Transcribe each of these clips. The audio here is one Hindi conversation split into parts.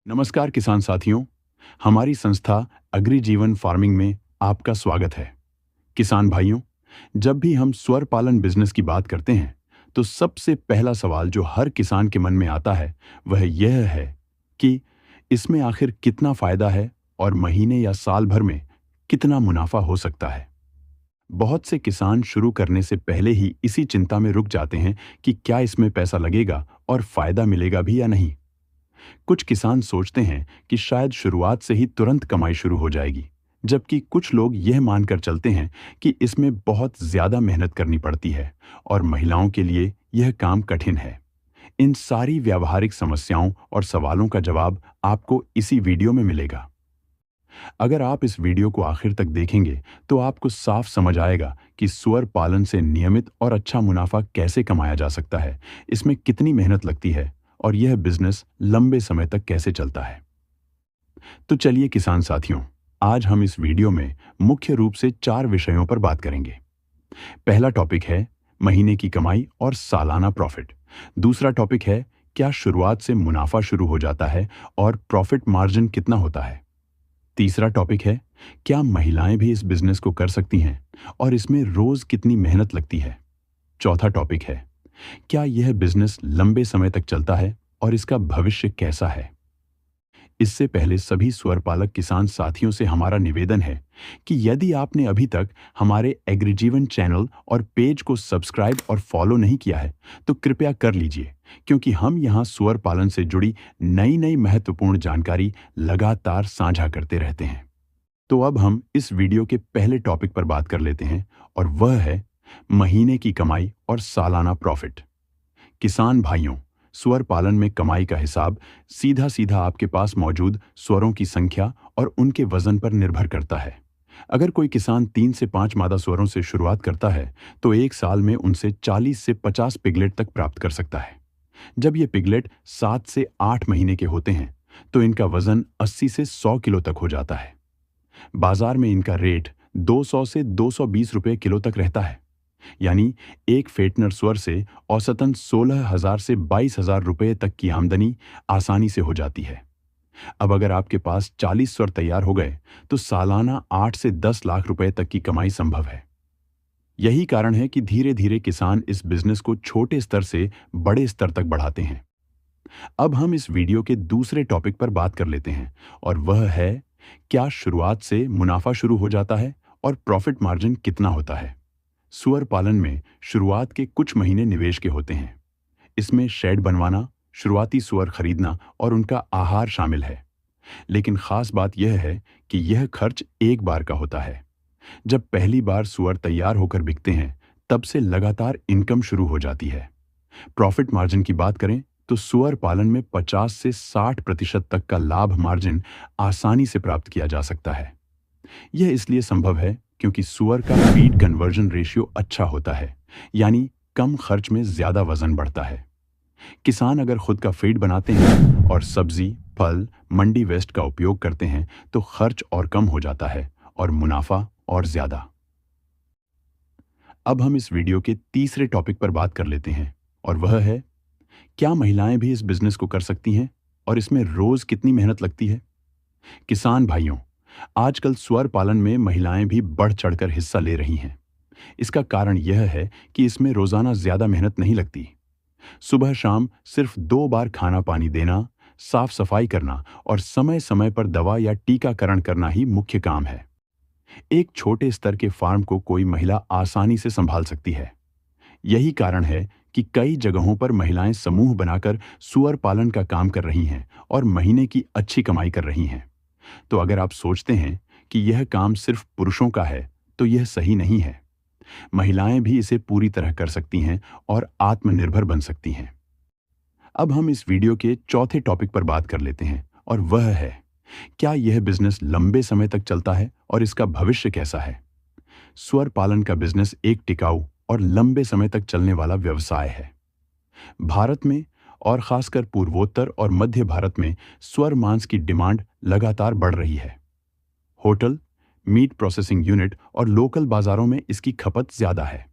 नमस्कार किसान साथियों। हमारी संस्था अग्रि जीवन फार्मिंग में आपका स्वागत है। किसान भाइयों, जब भी हम स्वर पालन बिजनेस की बात करते हैं तो सबसे पहला सवाल जो हर किसान के मन में आता है वह यह है कि इसमें आखिर कितना फायदा है और महीने या साल भर में कितना मुनाफा हो सकता है। बहुत से किसान शुरू करने से पहले ही इसी चिंता में रुक जाते हैं कि क्या इसमें पैसा लगेगा और फायदा मिलेगा भी या नहीं। कुछ किसान सोचते हैं कि शायद शुरुआत से ही तुरंत कमाई शुरू हो जाएगी, जबकि कुछ लोग यह मानकर चलते हैं कि इसमें बहुत ज्यादा मेहनत करनी पड़ती है और महिलाओं के लिए यह काम कठिन है। इन सारी व्यावहारिक समस्याओं और सवालों का जवाब आपको इसी वीडियो में मिलेगा। अगर आप इस वीडियो को आखिर तक देखेंगे तो आपको साफ समझ आएगा कि सुअर पालन से नियमित और अच्छा मुनाफा कैसे कमाया जा सकता है, इसमें कितनी मेहनत लगती है और यह बिजनेस लंबे समय तक कैसे चलता है। तो चलिए किसान साथियों, आज हम इस वीडियो में मुख्य रूप से 4 विषयों पर बात करेंगे। पहला टॉपिक है महीने की कमाई और सालाना प्रॉफिट। दूसरा टॉपिक है क्या शुरुआत से मुनाफा शुरू हो जाता है और प्रॉफिट मार्जिन कितना होता है। तीसरा टॉपिक है क्या महिलाएं भी इस बिजनेस को कर सकती हैं और इसमें रोज कितनी मेहनत लगती है। चौथा टॉपिक है क्या यह बिजनेस लंबे समय तक चलता है और इसका भविष्य कैसा है। इससे पहले सभी स्वरपालक किसान साथियों से हमारा निवेदन है कि यदि आपने अभी तक हमारे एग्रीजीवन चैनल और पेज को सब्सक्राइब और फॉलो नहीं किया है तो कृपया कर लीजिए, क्योंकि हम यहां सुअर पालन से जुड़ी नई नई महत्वपूर्ण जानकारी लगातार साझा करते रहते हैं। तो अब हम इस वीडियो के पहले टॉपिक पर बात कर लेते हैं और वह है महीने की कमाई और सालाना प्रॉफिट। किसान भाइयों, सुअर पालन में कमाई का हिसाब सीधा सीधा आपके पास मौजूद सुअरों की संख्या और उनके वजन पर निर्भर करता है। अगर कोई किसान 3 से 5 मादा सुअरों से शुरुआत करता है तो एक साल में उनसे 40 से 50 पिगलेट तक प्राप्त कर सकता है। जब ये पिगलेट 7 से 8 महीने के होते हैं तो इनका वजन 80 से 100 किलो तक हो जाता है। बाजार में इनका रेट 200 से 220 रुपए किलो तक रहता है, यानी एक फेटनर सुअर से औसतन 16,000 से 22,000 रुपए तक की आमदनी आसानी से हो जाती है। अब अगर आपके पास 40 सुअर तैयार हो गए तो सालाना 8 से 10 लाख रुपए तक की कमाई संभव है। यही कारण है कि धीरे धीरे किसान इस बिजनेस को छोटे स्तर से बड़े स्तर तक बढ़ाते हैं। अब हम इस वीडियो के दूसरे टॉपिक पर बात कर लेते हैं और वह है क्या शुरुआत से मुनाफा शुरू हो जाता है और प्रॉफिट मार्जिन कितना होता है। सुअर पालन में शुरुआत के कुछ महीने निवेश के होते हैं। इसमें शेड बनवाना, शुरुआती सुअर खरीदना और उनका आहार शामिल है। लेकिन खास बात यह है कि यह खर्च एक बार का होता है। जब पहली बार सुअर तैयार होकर बिकते हैं तब से लगातार इनकम शुरू हो जाती है। प्रॉफिट मार्जिन की बात करें तो सुअर पालन में 50 से 60% तक का लाभ मार्जिन आसानी से प्राप्त किया जा सकता है। यह इसलिए संभव है क्योंकि सुअर का फीड कन्वर्जन रेशियो अच्छा होता है, यानी कम खर्च में ज्यादा वजन बढ़ता है। किसान अगर खुद का फीड बनाते हैं और सब्जी, फल, मंडी वेस्ट का उपयोग करते हैं तो खर्च और कम हो जाता है और मुनाफा और ज्यादा। अब हम इस वीडियो के तीसरे टॉपिक पर बात कर लेते हैं और वह है क्या महिलाएं भी इस बिजनेस को कर सकती हैं और इसमें रोज कितनी मेहनत लगती है। किसान भाइयों, आजकल सुअर पालन में महिलाएं भी बढ़ चढ़कर हिस्सा ले रही हैं। इसका कारण यह है कि इसमें रोजाना ज्यादा मेहनत नहीं लगती। सुबह शाम सिर्फ 2 बार खाना पानी देना, साफ सफाई करना और समय समय पर दवा या टीकाकरण करना ही मुख्य काम है। एक छोटे स्तर के फार्म को कोई महिला आसानी से संभाल सकती है। यही कारण है कि कई जगहों पर महिलाएं समूह बनाकर सुअर पालन का काम कर रही हैं और महीने की अच्छी कमाई कर रही हैं। तो अगर आप सोचते हैं कि यह काम सिर्फ पुरुषों का है तो यह सही नहीं है। महिलाएं भी इसे पूरी तरह कर सकती हैं और आत्मनिर्भर बन सकती हैं। अब हम इस वीडियो के चौथे टॉपिक पर बात कर लेते हैं और वह है क्या यह बिजनेस लंबे समय तक चलता है और इसका भविष्य कैसा है। सुअर पालन का बिजनेस एक टिकाऊ और लंबे समय तक चलने वाला व्यवसाय है। भारत में और खासकर पूर्वोत्तर और मध्य भारत में सुअर मांस की डिमांड लगातार बढ़ रही है। होटल, मीट प्रोसेसिंग यूनिट और लोकल बाजारों में इसकी खपत ज्यादा है।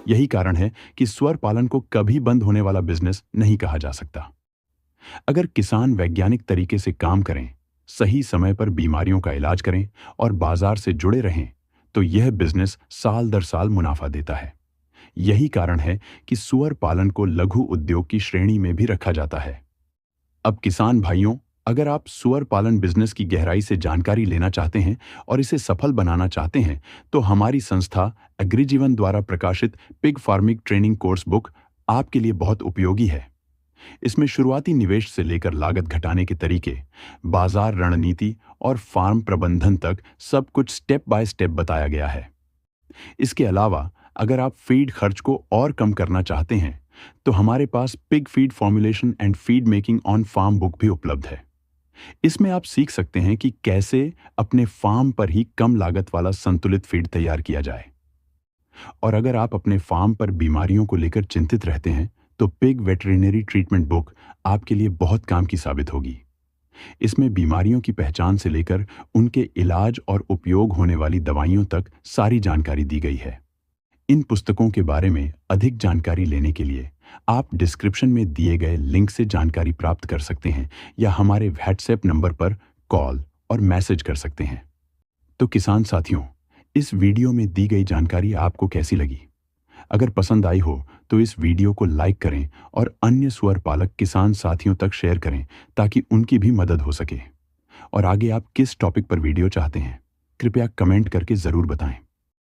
यही कारण है कि सुअर पालन को कभी बंद होने वाला बिजनेस नहीं कहा जा सकता। अगर किसान वैज्ञानिक तरीके से काम करें, सही समय पर बीमारियों का इलाज करें और बाजार से जुड़े रहें, तो यह बिजनेस साल दर साल मुनाफा देता है। यही कारण है कि सुअर पालन को लघु उद्योग की श्रेणी में भी रखा जाता है। अब किसान भाइयों, अगर आप सुअर पालन बिजनेस की गहराई से जानकारी लेना चाहते हैं और इसे सफल बनाना चाहते हैं, तो हमारी संस्था एग्रीजीवन द्वारा प्रकाशित pig farming training course book आपके लिए बहुत उपयोगी है। इसमें शुरुआती निवेश से लेकर लागत घटाने के तरीके, बाजार रणनीति और फार्म प्रबंधन तक सब कुछ स्टेप बाय स्टेप बताया गया है। इसके अलावा अगर आप फीड खर्च को और कम करना चाहते हैं, तो हमारे पास pig feed formulation and feed making on farm book भी उपलब्ध है। इसमें आप सीख सकते हैं कि कैसे अपने फार्म पर ही कम लागत वाला संतुलित फीड तैयार किया जाए। और अगर आप अपने फार्म पर बीमारियों को लेकर चिंतित रहते हैं, तो पिग वेटरिनरी ट्रीटमेंट बुक आपके लिए बहुत काम की साबित होगी। इसमें बीमारियों की पहचान से लेकर उनके इलाज और उपयोग होने वाली दवाइयों तक सारी जानकारी दी गई है। इन पुस्तकों के बारे में अधिक जानकारी लेने के लिए आप डिस्क्रिप्शन में दिए गए लिंक से जानकारी प्राप्त कर सकते हैं या हमारे व्हाट्सएप नंबर पर कॉल और मैसेज कर सकते हैं। तो किसान साथियों, इस वीडियो में दी गई जानकारी आपको कैसी लगी? अगर पसंद आई हो तो इस वीडियो को लाइक करें और अन्य सुअर पालक किसान साथियों तक शेयर करें ताकि उनकी भी मदद हो सके। और आगे आप किस टॉपिक पर वीडियो चाहते हैं, कृपया कमेंट करके ज़रूर बताएं।